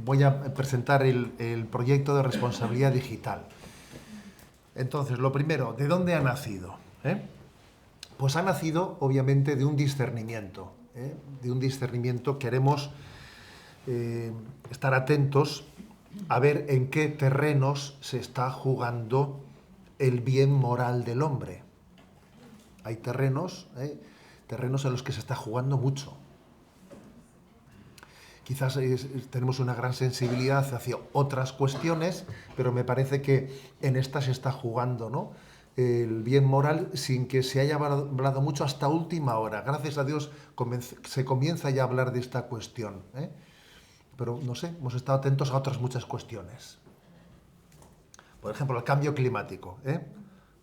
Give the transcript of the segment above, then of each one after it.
voy a presentar el proyecto de responsabilidad digital. Entonces, lo primero, ¿de dónde ha nacido? Pues ha nacido, obviamente, de un discernimiento. De un discernimiento. Queremos estar atentos a ver en qué terrenos se está jugando el bien moral del hombre. Hay terrenos en los que se está jugando mucho. Quizás tenemos una gran sensibilidad hacia otras cuestiones, pero me parece que en esta se está jugando, ¿no?, el bien moral sin que se haya hablado mucho hasta última hora. Gracias a Dios se comienza ya a hablar de esta cuestión. Pero no sé, hemos estado atentos a otras muchas cuestiones. Por ejemplo, el cambio climático.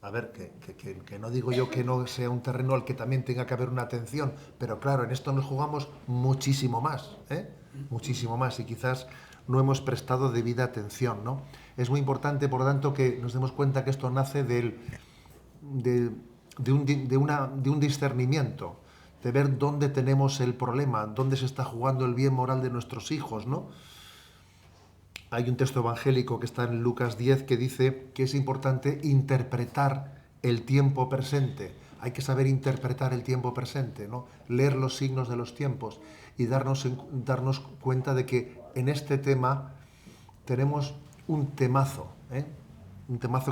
A ver, que no digo yo que no sea un terreno al que también tenga que haber una atención, pero claro, en esto nos jugamos muchísimo más. Muchísimo más, y quizás no hemos prestado debida atención, ¿no? Es muy importante, por lo tanto, que nos demos cuenta que esto nace de un discernimiento, de ver dónde tenemos el problema, dónde se está jugando el bien moral de nuestros hijos, ¿no? Hay un texto evangélico que está en Lucas 10 que dice que es importante interpretar el tiempo presente. Hay que saber interpretar el tiempo presente, ¿no? Leer los signos de los tiempos y darnos cuenta de que en este tema tenemos un temazo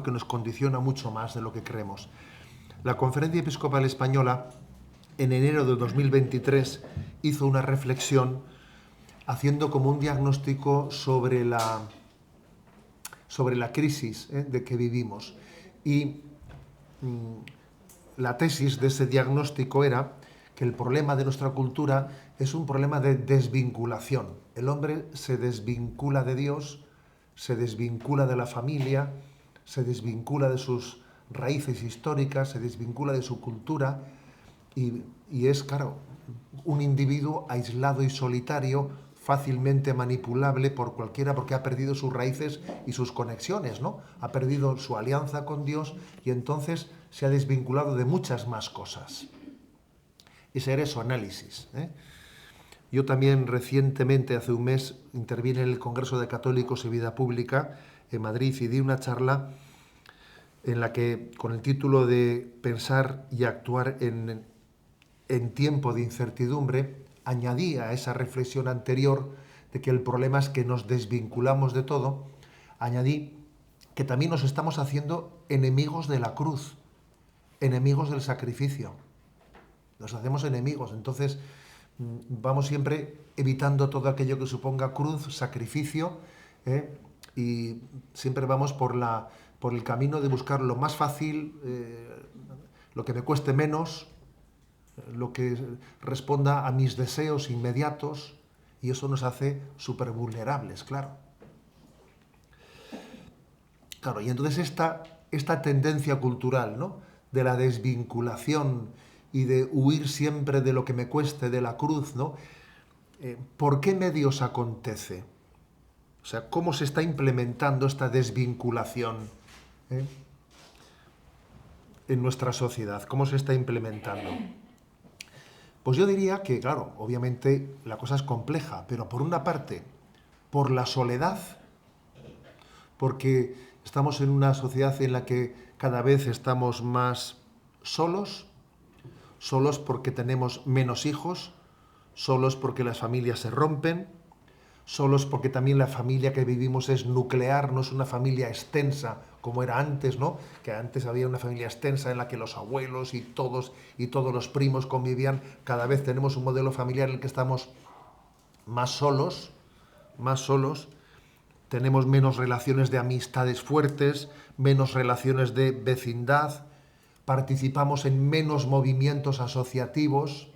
que nos condiciona mucho más de lo que creemos. La Conferencia Episcopal Española, en enero de 2023, hizo una reflexión haciendo como un diagnóstico sobre la crisis de que vivimos. Y la tesis de ese diagnóstico era que el problema de nuestra cultura es un problema de desvinculación. El hombre se desvincula de Dios, se desvincula de la familia, se desvincula de sus raíces históricas, se desvincula de su cultura y es, claro, un individuo aislado y solitario, fácilmente manipulable por cualquiera porque ha perdido sus raíces y sus conexiones, ¿no? Ha perdido su alianza con Dios y entonces se ha desvinculado de muchas más cosas. Ese era su análisis. Yo también recientemente, hace un mes, intervine en el Congreso de Católicos y Vida Pública en Madrid y di una charla en la que, con el título de Pensar y actuar en tiempo de incertidumbre, añadí a esa reflexión anterior de que el problema es que nos desvinculamos de todo, añadí que también nos estamos haciendo enemigos de la cruz, enemigos del sacrificio. Nos hacemos enemigos, entonces vamos siempre evitando todo aquello que suponga cruz, sacrificio, y siempre vamos por el camino de buscar lo más fácil, lo que me cueste menos, lo que responda a mis deseos inmediatos, y eso nos hace súper vulnerables, claro. Claro, y entonces esta tendencia cultural, ¿no?, de la desvinculación y de huir siempre de lo que me cueste, de la cruz, ¿no? ¿Por qué medios acontece? O sea, ¿cómo se está implementando esta desvinculación en nuestra sociedad? ¿Cómo se está implementando? Pues yo diría que, claro, obviamente la cosa es compleja, pero por una parte, por la soledad, porque estamos en una sociedad en la que cada vez estamos más solos porque tenemos menos hijos, solos porque las familias se rompen, solos porque también la familia que vivimos es nuclear, no es una familia extensa como era antes, ¿no? Que antes había una familia extensa en la que los abuelos y todos los primos convivían. Cada vez tenemos un modelo familiar en el que estamos más solos, tenemos menos relaciones de amistades fuertes, menos relaciones de vecindad, participamos en menos movimientos asociativos.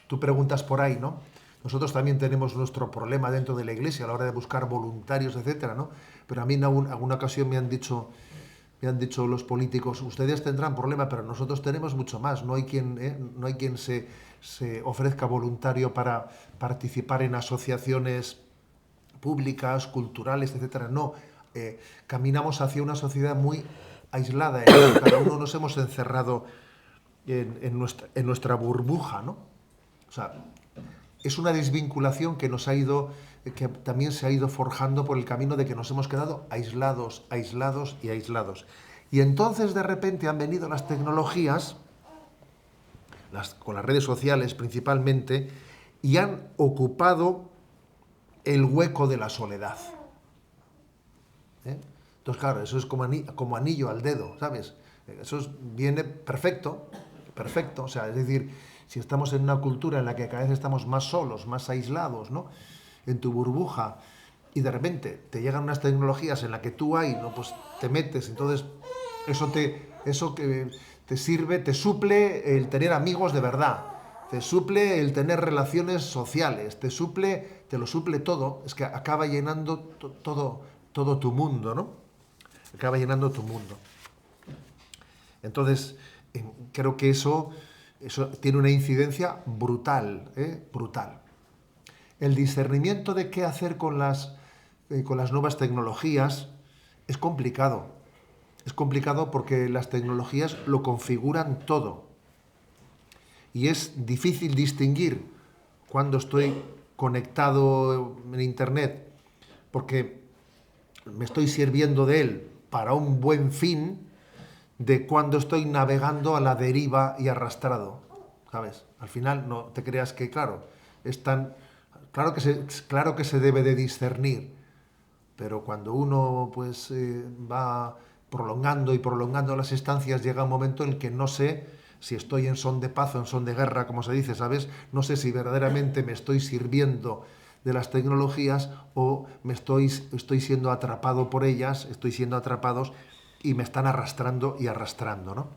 Tú preguntas por ahí, ¿no? Nosotros también tenemos nuestro problema dentro de la Iglesia a la hora de buscar voluntarios, etcétera, ¿no? Pero a mí en alguna ocasión me han dicho los políticos, ustedes tendrán problema, pero nosotros tenemos mucho más. No hay quien se ofrezca voluntario para participar en asociaciones públicas, culturales, etcétera. No, caminamos hacia una sociedad muy aislada, en la que cada uno nos hemos encerrado en nuestra burbuja, ¿no? O sea, es una desvinculación que nos ha ido que también se ha ido forjando por el camino de que nos hemos quedado aislados, aislados y aislados. Y entonces de repente han venido las tecnologías, con las redes sociales principalmente, y han ocupado el hueco de la soledad. ¿Eh? Entonces, claro, eso es como anillo al dedo, ¿sabes? Viene perfecto, perfecto. O sea, es decir, si estamos en una cultura en la que cada vez estamos más solos, más aislados, ¿no? En tu burbuja, y de repente te llegan unas tecnologías en las que tú ahí, ¿no? Pues te metes, entonces eso que te sirve, te suple el tener amigos de verdad, te suple el tener relaciones sociales, te lo suple todo, es que acaba llenando todo tu mundo, ¿no? Acaba llenando tu mundo. Entonces, creo que eso tiene una incidencia brutal, brutal. El discernimiento de qué hacer con las nuevas tecnologías es complicado. Es complicado porque las tecnologías lo configuran todo. Y es difícil distinguir cuando estoy conectado en Internet, porque me estoy sirviendo de él para un buen fin, de cuando estoy navegando a la deriva y arrastrado, ¿sabes? Al final no te creas que, claro, claro que se debe de discernir, pero cuando uno pues va prolongando y prolongando las estancias, llega un momento en el que no sé si estoy en son de paz o en son de guerra, como se dice, ¿sabes? No sé si verdaderamente me estoy sirviendo de las tecnologías o estoy siendo atrapado por ellas, estoy siendo atrapados y me están arrastrando y arrastrando, ¿no?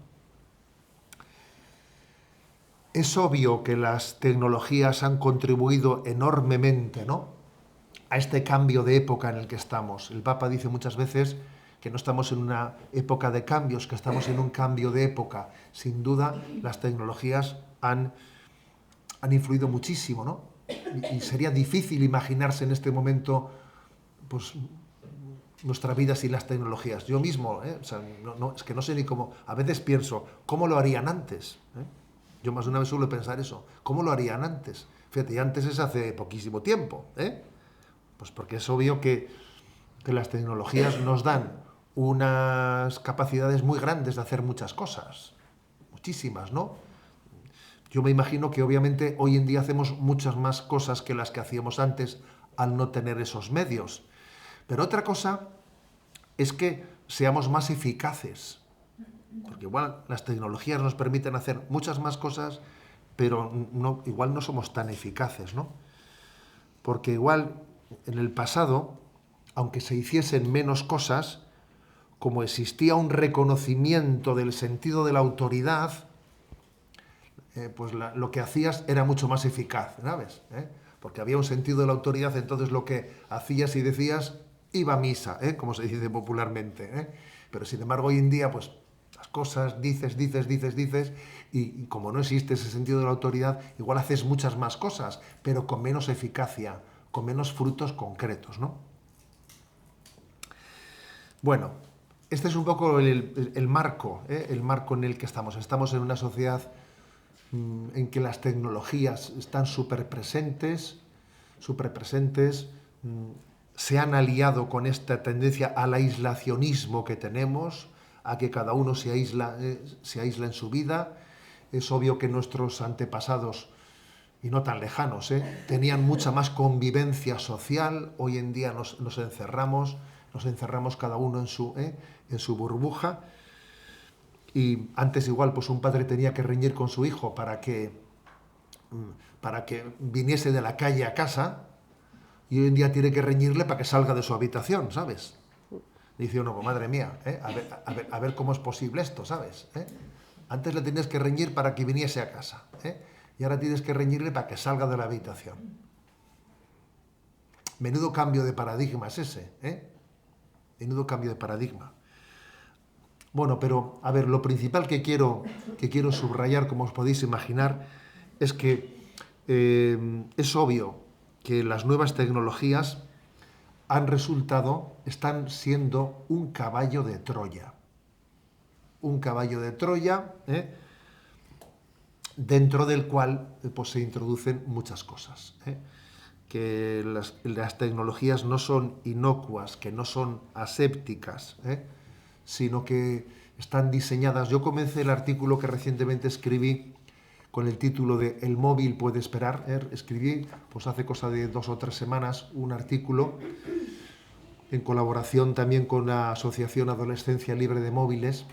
Es obvio que las tecnologías han contribuido enormemente, ¿no?, a este cambio de época en el que estamos. El Papa dice muchas veces que no estamos en una época de cambios, que estamos en un cambio de época. Sin duda, las tecnologías han influido muchísimo, ¿no? Y sería difícil imaginarse en este momento, pues, nuestra vida sin las tecnologías. Yo mismo, o sea, es que no sé ni cómo. A veces pienso, ¿cómo lo harían antes? Yo más de una vez suelo pensar eso. ¿Cómo lo harían antes? Fíjate, y antes es hace poquísimo tiempo, Pues porque es obvio que las tecnologías nos dan unas capacidades muy grandes de hacer muchas cosas, muchísimas, ¿no? Yo me imagino que obviamente hoy en día hacemos muchas más cosas que las que hacíamos antes al no tener esos medios. Pero otra cosa es que seamos más eficaces, porque igual las tecnologías nos permiten hacer muchas más cosas, pero igual no somos tan eficaces, ¿no? Porque igual en el pasado, aunque se hiciesen menos cosas, como existía un reconocimiento del sentido de la autoridad, pues lo que hacías era mucho más eficaz, ¿sabes? Porque había un sentido de la autoridad, entonces lo que hacías y decías iba a misa, como se dice popularmente. Pero sin embargo hoy en día, pues las cosas dices, y como no existe ese sentido de la autoridad, igual haces muchas más cosas, pero con menos eficacia, con menos frutos concretos, ¿no? Bueno, este es un poco el marco, el marco en el que estamos. Estamos en una sociedad en que las tecnologías están súper presentes, se han aliado con esta tendencia al aislacionismo que tenemos, a que cada uno se aísla en su vida. Es obvio que nuestros antepasados, y no tan lejanos, tenían mucha más convivencia social. Hoy en día nos encerramos cada uno en su burbuja. Y antes igual pues un padre tenía que reñir con su hijo para que viniese de la calle a casa, y hoy en día tiene que reñirle para que salga de su habitación, ¿sabes? Dice uno, pues madre mía, a ver cómo es posible esto, ¿sabes? Antes le tenías que reñir para que viniese a casa, y ahora tienes que reñirle para que salga de la habitación. Menudo cambio de paradigma es ese, Menudo cambio de paradigma. Bueno, pero a ver, lo principal que quiero subrayar, como os podéis imaginar, es que es obvio que las nuevas tecnologías están siendo un caballo de Troya. Un caballo de Troya, dentro del cual pues, se introducen muchas cosas. que las tecnologías no son inocuas, que no son asépticas, sino que están diseñadas. Yo comencé el artículo que recientemente escribí con el título de El móvil puede esperar. Escribí, pues hace cosa de 2 o 3 semanas, un artículo en colaboración también con la Asociación Adolescencia Libre de Móviles,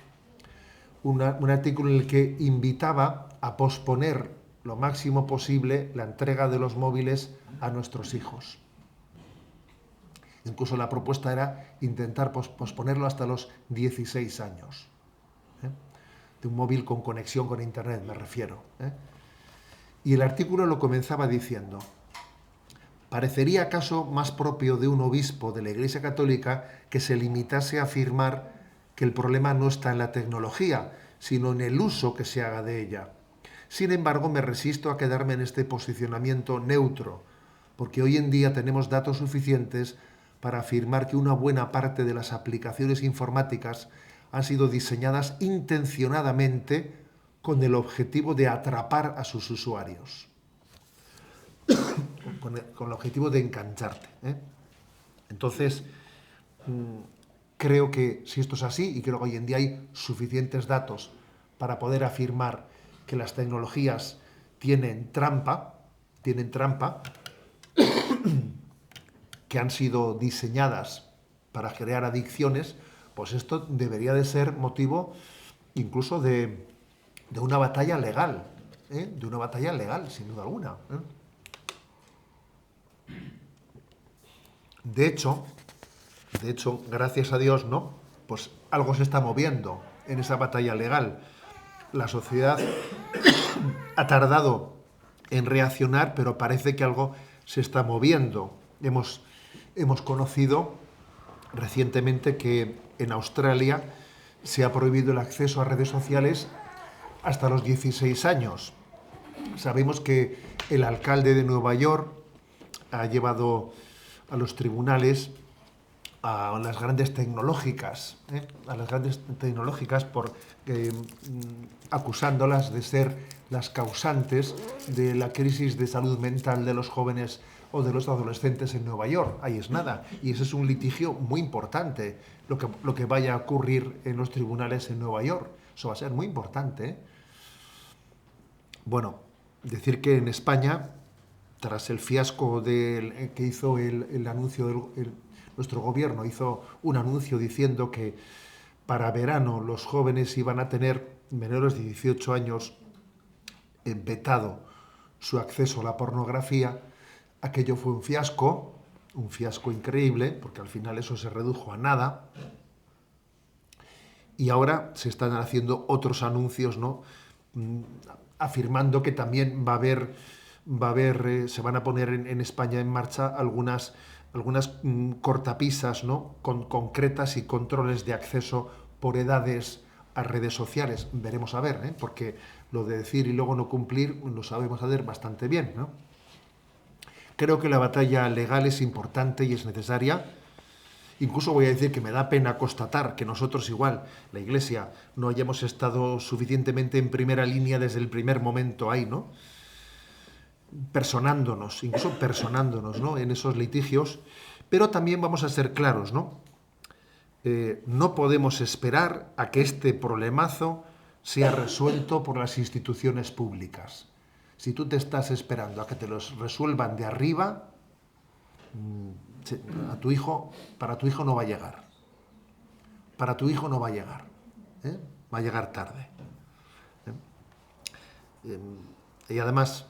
un artículo en el que invitaba a posponer lo máximo posible la entrega de los móviles a nuestros hijos. Incluso la propuesta era intentar posponerlo hasta los 16 años. De un móvil con conexión con Internet, me refiero. Y el artículo lo comenzaba diciendo: ¿parecería acaso más propio de un obispo de la Iglesia Católica que se limitase a afirmar que el problema no está en la tecnología, sino en el uso que se haga de ella? Sin embargo, me resisto a quedarme en este posicionamiento neutro, porque hoy en día tenemos datos suficientes para afirmar que una buena parte de las aplicaciones informáticas han sido diseñadas intencionadamente con el objetivo de atrapar a sus usuarios, con el objetivo de engancharte. Entonces, creo que si esto es así, y creo que hoy en día hay suficientes datos para poder afirmar que las tecnologías tienen trampa, que han sido diseñadas para crear adicciones, pues esto debería de ser motivo incluso de una batalla legal, de una batalla legal, sin duda alguna. De hecho, gracias a Dios, ¿no? Pues algo se está moviendo en esa batalla legal. La sociedad ha tardado en reaccionar, pero parece que algo se está moviendo. Hemos conocido recientemente que en Australia se ha prohibido el acceso a redes sociales hasta los 16 años. Sabemos que el alcalde de Nueva York ha llevado a los tribunales a las grandes tecnológicas, acusándolas de ser las causantes de la crisis de salud mental de los jóvenes o de los adolescentes en Nueva York. Ahí es nada. Y ese es un litigio muy importante, lo que vaya a ocurrir en los tribunales en Nueva York. Eso va a ser muy importante. Bueno, decir que en España, tras el fiasco que hizo el anuncio nuestro gobierno hizo un anuncio diciendo que para verano los jóvenes iban a tener, menores de 18 años, vetado su acceso a la pornografía. Aquello fue un fiasco increíble, porque al final eso se redujo a nada. Y ahora se están haciendo otros anuncios, ¿no? Afirmando que también se van a poner en España en marcha algunas cortapisas, ¿no? Concretas y controles de acceso por edades a redes sociales. Veremos a ver, porque lo de decir y luego no cumplir lo sabemos hacer bastante bien, ¿no? Creo que la batalla legal es importante y es necesaria. Incluso voy a decir que me da pena constatar que nosotros igual, la Iglesia, no hayamos estado suficientemente en primera línea desde el primer momento ahí, ¿no? Incluso personándonos, ¿no? En esos litigios, pero también vamos a ser claros, ¿no? No podemos esperar a que este problemazo sea resuelto por las instituciones públicas. Si tú te estás esperando a que te los resuelvan de arriba, para tu hijo no va a llegar. Para tu hijo no va a llegar. Va a llegar tarde. Y además,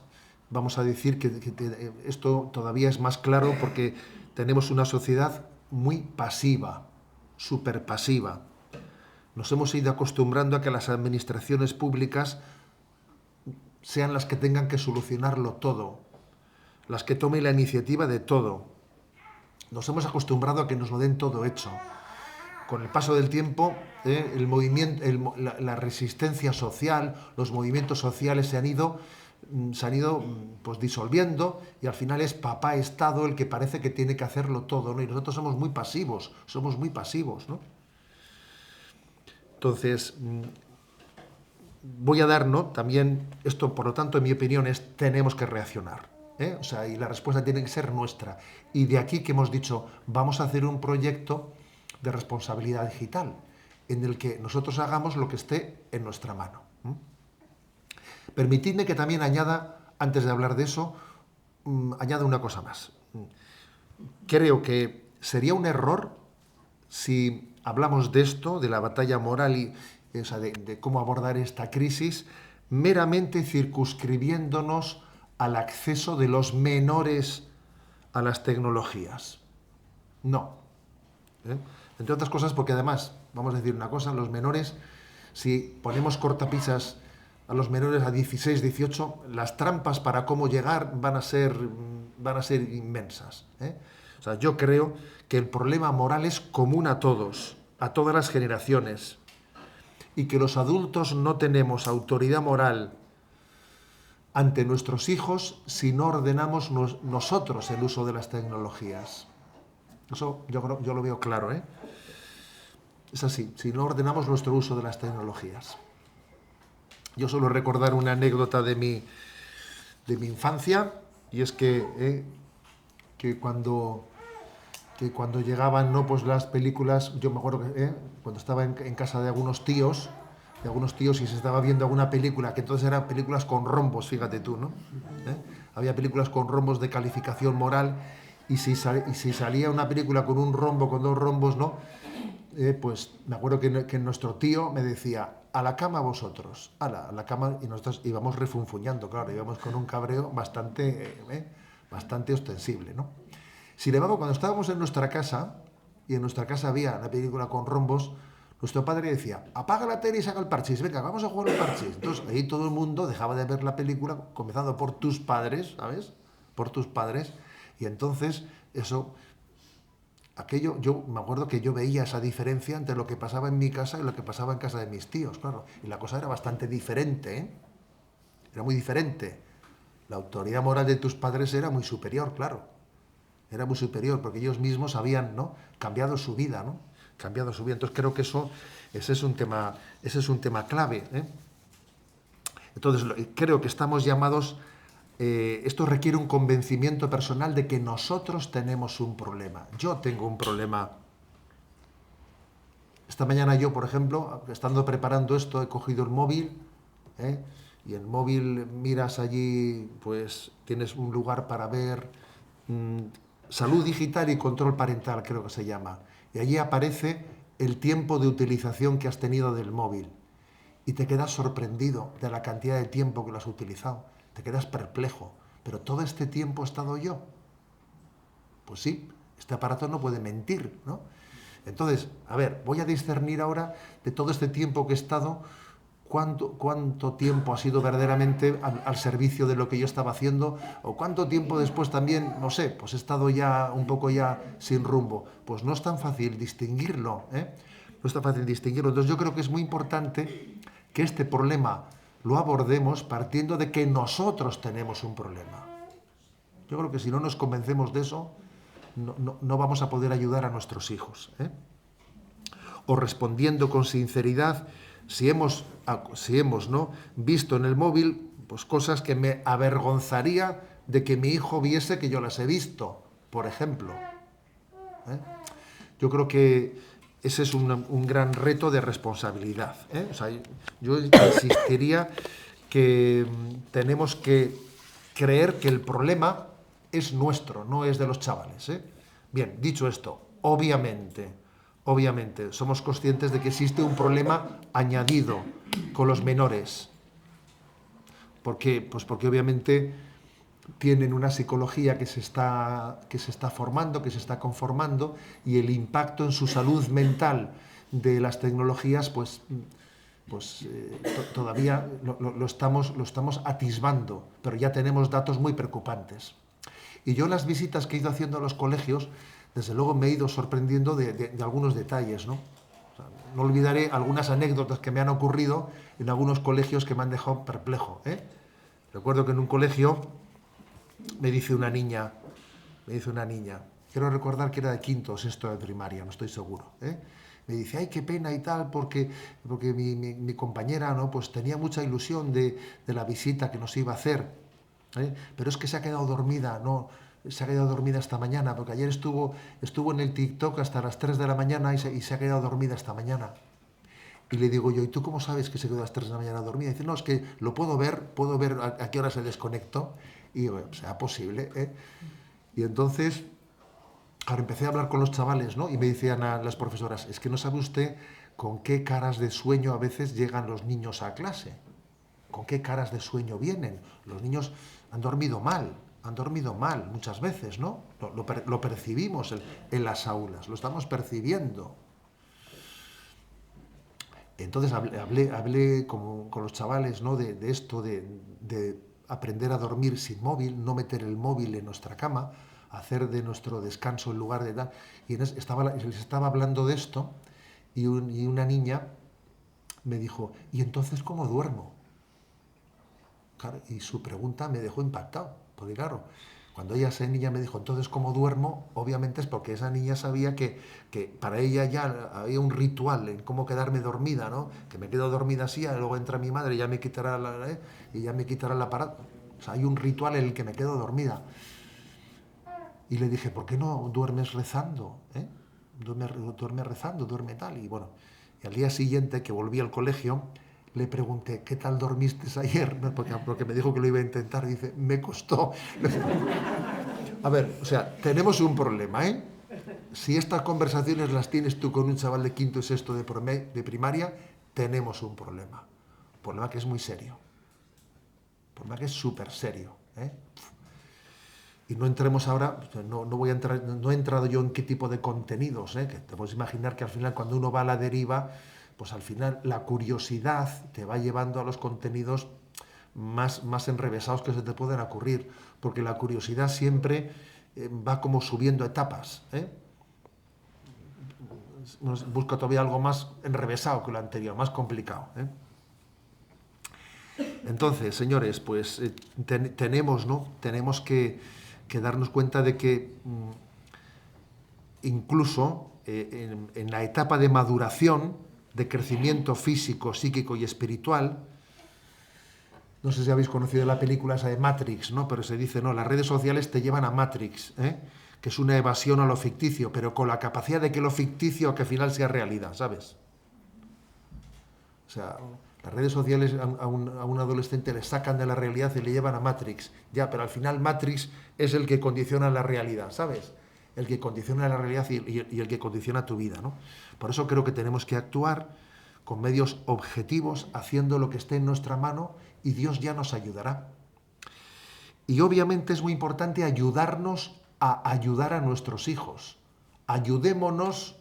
vamos a decir que esto todavía es más claro porque tenemos una sociedad muy pasiva, súper pasiva. Nos hemos ido acostumbrando a que las administraciones públicas sean las que tengan que solucionarlo todo, las que tomen la iniciativa de todo. Nos hemos acostumbrado a que nos lo den todo hecho. Con el paso del tiempo, el movimiento, la resistencia social, los movimientos sociales se han ido pues disolviendo, y al final es papá Estado el que parece que tiene que hacerlo todo, ¿no? Y nosotros somos muy pasivos, ¿no? Entonces, voy a dar, ¿no? También esto, por lo tanto, en mi opinión, tenemos que reaccionar. ¿eh? O sea, y la respuesta tiene que ser nuestra. Y de aquí que hemos dicho, vamos a hacer un proyecto de responsabilidad digital, en el que nosotros hagamos lo que esté en nuestra mano. Permitidme que también añada, antes de hablar de eso, añada una cosa más. Creo que sería un error si hablamos de esto, de la batalla moral y o sea, de cómo abordar esta crisis, meramente circunscribiéndonos al acceso de los menores a las tecnologías. No. ¿Eh? Entre otras cosas porque además, vamos a decir una cosa, los menores, si ponemos cortapisas a los menores a 16, 18, las trampas para cómo llegar van a ser inmensas. ¿Eh? O sea, yo creo que el problema moral es común a todos, a todas las generaciones, y que los adultos no tenemos autoridad moral ante nuestros hijos si no ordenamos nosotros el uso de las tecnologías. Eso yo lo veo claro, ¿eh? Es así, si no ordenamos nuestro uso de las tecnologías. Yo suelo recordar una anécdota de mi infancia, y es que cuando llegaban, ¿no?, pues las películas, yo me acuerdo que cuando estaba en casa de algunos tíos y se estaba viendo alguna película, que entonces eran películas con rombos, fíjate tú, ¿no? Había películas con rombos de calificación moral, y si salía una película con un rombo, con dos rombos, ¿no? Pues me acuerdo que nuestro tío me decía, a la cama vosotros, a la cama, y nosotros íbamos refunfuñando, claro, íbamos con un cabreo bastante ostensible, ¿no? Sin embargo, cuando estábamos en nuestra casa, y en nuestra casa había una película con rombos, nuestro padre decía, apaga la tele y saca el parchís, venga, vamos a jugar al parchís. Entonces ahí todo el mundo dejaba de ver la película, comenzando por tus padres, ¿sabes? Por tus padres, y entonces eso, aquello, yo me acuerdo que yo veía esa diferencia entre lo que pasaba en mi casa y lo que pasaba en casa de mis tíos, claro, y la cosa era bastante diferente, ¿eh? Era muy diferente. La autoridad moral de tus padres era muy superior, claro. Era muy superior, porque ellos mismos habían, ¿no?, cambiado su vida, ¿no? Cambiado su vida. Entonces creo que ese es un tema clave, ¿eh? Entonces creo que estamos llamados, esto requiere un convencimiento personal de que nosotros tenemos un problema. Yo tengo un problema. Esta mañana yo, por ejemplo, estando preparando esto, he cogido el móvil, ¿eh? Y el móvil miras allí, pues tienes un lugar para ver salud digital y control parental, creo que se llama. Y allí aparece el tiempo de utilización que has tenido del móvil. Y te quedas sorprendido de la cantidad de tiempo que lo has utilizado. Te quedas perplejo. ¿Pero todo este tiempo he estado yo? Pues sí, este aparato no puede mentir, ¿no? Entonces, a ver, voy a discernir ahora de todo este tiempo que he estado, cuánto tiempo ha sido verdaderamente al servicio de lo que yo estaba haciendo, o cuánto tiempo después también, no sé, pues he estado ya un poco ya sin rumbo. Pues no es tan fácil distinguirlo, ¿eh? No es tan fácil distinguirlo. Entonces yo creo que es muy importante que este problema lo abordemos partiendo de que nosotros tenemos un problema. Yo creo que si no nos convencemos de eso, no vamos a poder ayudar a nuestros hijos, ¿eh? O respondiendo con sinceridad, si hemos ¿no?, visto en el móvil pues cosas que me avergonzaría de que mi hijo viese que yo las he visto, por ejemplo, ¿eh? Yo creo que ese es un gran reto de responsabilidad, ¿eh? O sea, yo insistiría que tenemos que creer que el problema es nuestro, no es de los chavales, ¿eh? Bien, dicho esto, obviamente, somos conscientes de que existe un problema añadido con los menores. ¿Por qué? Pues porque obviamente tienen una psicología que se está formando, que se está conformando, y el impacto en su salud mental de las tecnologías, todavía lo estamos atisbando, pero ya tenemos datos muy preocupantes. Y yo las visitas que he ido haciendo a los colegios, desde luego me he ido sorprendiendo de algunos detalles, ¿no? O sea, no olvidaré algunas anécdotas que me han ocurrido en algunos colegios que me han dejado perplejo, ¿eh? Recuerdo que en un colegio me dice una niña, quiero recordar que era de quinto o sexto de primaria, no estoy seguro, ¿eh? Me dice, ay, qué pena y tal, porque mi compañera, ¿no?, pues tenía mucha ilusión de la visita que nos iba a hacer. Pero es que se ha quedado dormida, no, se ha quedado dormida esta mañana, porque ayer estuvo en el TikTok hasta las 3 de la mañana y se ha quedado dormida esta mañana. Y le digo yo, ¿y tú cómo sabes que se quedó a las 3 de la mañana dormida? Y dice, no, es que lo puedo ver a qué hora se desconectó. Y digo, sea posible, ¿eh? Y entonces, ahora empecé a hablar con los chavales, ¿no? Y me decían a las profesoras, es que no sabe usted con qué caras de sueño a veces llegan los niños a clase. ¿Con qué caras de sueño vienen? Los niños han dormido mal muchas veces, ¿no? Lo percibimos en las aulas, lo estamos percibiendo. Entonces hablé con los chavales, ¿no? De esto, de aprender a dormir sin móvil, no meter el móvil en nuestra cama, hacer de nuestro descanso el lugar de tal. Y les estaba hablando de esto y una niña me dijo, ¿y entonces cómo duermo? Claro, y su pregunta me dejó impactado, porque claro, cuando esa niña me dijo, entonces, ¿cómo duermo? Obviamente es porque esa niña sabía que para ella ya había un ritual en cómo quedarme dormida, ¿no? Que me quedo dormida así, y luego entra mi madre y ya me quitará y ya me quitará el aparato. O sea, hay un ritual en el que me quedo dormida. Y le dije, ¿por qué no duermes rezando? Duerme rezando, duerme tal. Y bueno, y al día siguiente que volví al colegio, le pregunté, ¿qué tal dormiste ayer? ¿No? Porque me dijo que lo iba a intentar. Y dice, me costó. A ver, o sea, tenemos un problema, ¿eh? Si estas conversaciones las tienes tú con un chaval de quinto y sexto de primaria, tenemos un problema. Un problema que es muy serio. Un problema que es súper serio, ¿eh? Y no entremos ahora, no voy a entrar, no he entrado yo en qué tipo de contenidos, ¿eh? Que te puedes imaginar que al final cuando uno va a la deriva, pues al final la curiosidad te va llevando a los contenidos más enrevesados que se te pueden ocurrir, porque la curiosidad siempre va como subiendo etapas, ¿eh? Busca todavía algo más enrevesado que lo anterior, más complicado, ¿eh? Entonces, señores, pues tenemos, ¿no? Tenemos que darnos cuenta de que incluso en la etapa de maduración, de crecimiento físico, psíquico y espiritual, no sé si habéis conocido la película esa de Matrix, ¿no? Pero se dice, no, las redes sociales te llevan a Matrix, ¿eh? Que es una evasión a lo ficticio, pero con la capacidad de que lo ficticio que al final sea realidad, ¿sabes? O sea, las redes sociales a un adolescente le sacan de la realidad y le llevan a Matrix. Ya, pero al final Matrix es el que condiciona la realidad, ¿sabes? El que condiciona la realidad y el que condiciona tu vida, ¿no? Por eso creo que tenemos que actuar con medios objetivos, haciendo lo que esté en nuestra mano y Dios ya nos ayudará. Y obviamente es muy importante ayudarnos a ayudar a nuestros hijos. Ayudémonos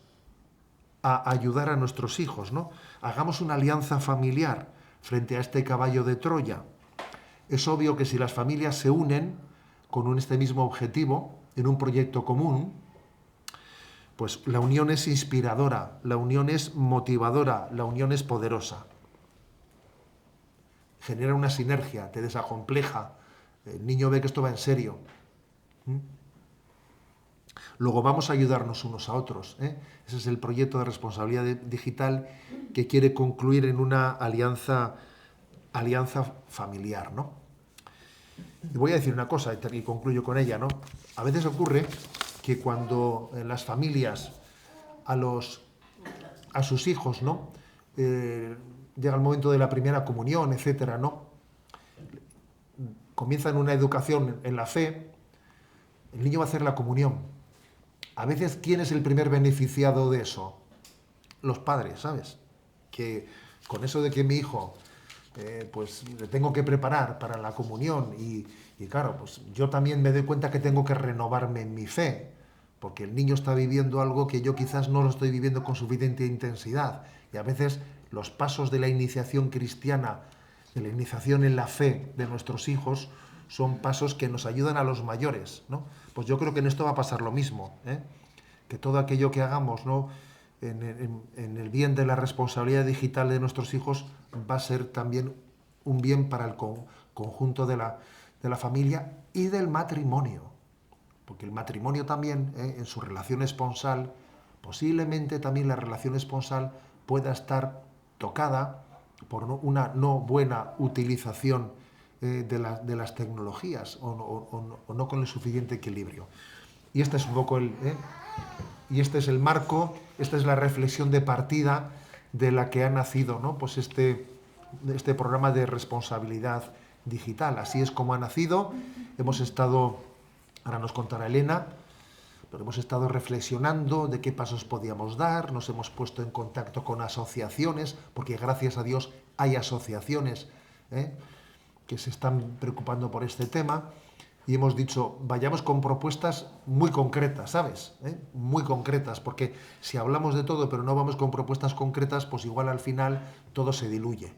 a ayudar a nuestros hijos, ¿no? Hagamos una alianza familiar frente a este caballo de Troya. Es obvio que si las familias se unen con este mismo objetivo, en un proyecto común, pues la unión es inspiradora, la unión es motivadora, la unión es poderosa. Genera una sinergia, te desacompleja. El niño ve que esto va en serio. Luego vamos a ayudarnos unos a otros, ¿eh? Ese es el proyecto de responsabilidad digital que quiere concluir en una alianza familiar, ¿no? Y voy a decir una cosa y concluyo con ella, ¿no? A veces ocurre que cuando en las familias a sus hijos, ¿no? Llega el momento de la primera comunión, etcétera, ¿no? Comienzan una educación en la fe, el niño va a hacer la comunión. A veces, ¿quién es el primer beneficiado de eso? Los padres, ¿sabes? Que con eso de que mi hijo, pues le tengo que preparar para la comunión y claro, pues yo también me doy cuenta que tengo que renovarme en mi fe, porque el niño está viviendo algo que yo quizás no lo estoy viviendo con suficiente intensidad. Y a veces los pasos de la iniciación cristiana, de la iniciación en la fe de nuestros hijos, son pasos que nos ayudan a los mayores, ¿no? Pues yo creo que en esto va a pasar lo mismo, ¿eh? Que todo aquello que hagamos, ¿no? En el bien de la responsabilidad digital de nuestros hijos va a ser también un bien para el conjunto de la familia y del matrimonio. Porque el matrimonio también, en su relación esponsal, posiblemente también la relación esponsal pueda estar tocada por una no buena utilización de las tecnologías o no con el suficiente equilibrio. Y este es un poco y este es el marco, esta es la reflexión de partida de la que ha nacido, ¿no? Pues este programa de responsabilidad digital. Así es como ha nacido. Hemos estado, ahora nos contará Elena, pero hemos estado reflexionando de qué pasos podíamos dar, nos hemos puesto en contacto con asociaciones, porque gracias a Dios hay asociaciones ¿eh? que se están preocupando por este tema, y hemos dicho, vayamos con propuestas muy concretas, ¿sabes? Muy concretas, porque si hablamos de todo pero no vamos con propuestas concretas, pues igual al final todo se diluye.